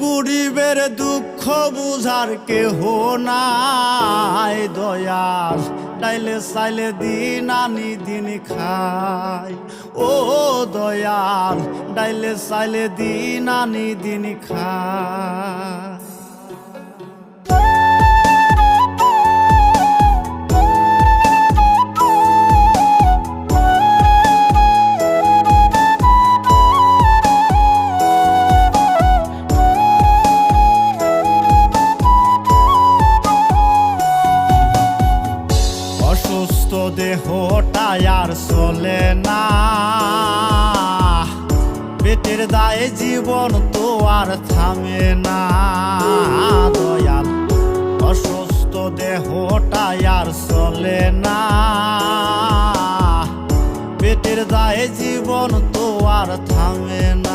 গরিবের দুঃখ বুঝার কেহ নাই দয়াল, ডাইলে চাইলে দিন আনি দিন খাই। ও দয়াল, ডাইলে চাইলে দিন আনি দিন খাই। অসুস্থ দেহটাই আর চলে না, পেটের দায়ে জীবন তো আর থামে না দয়াল। অসুস্থ দেহটাই আর চলে না, পেটের দায়ে জীবন তো আর থামে না।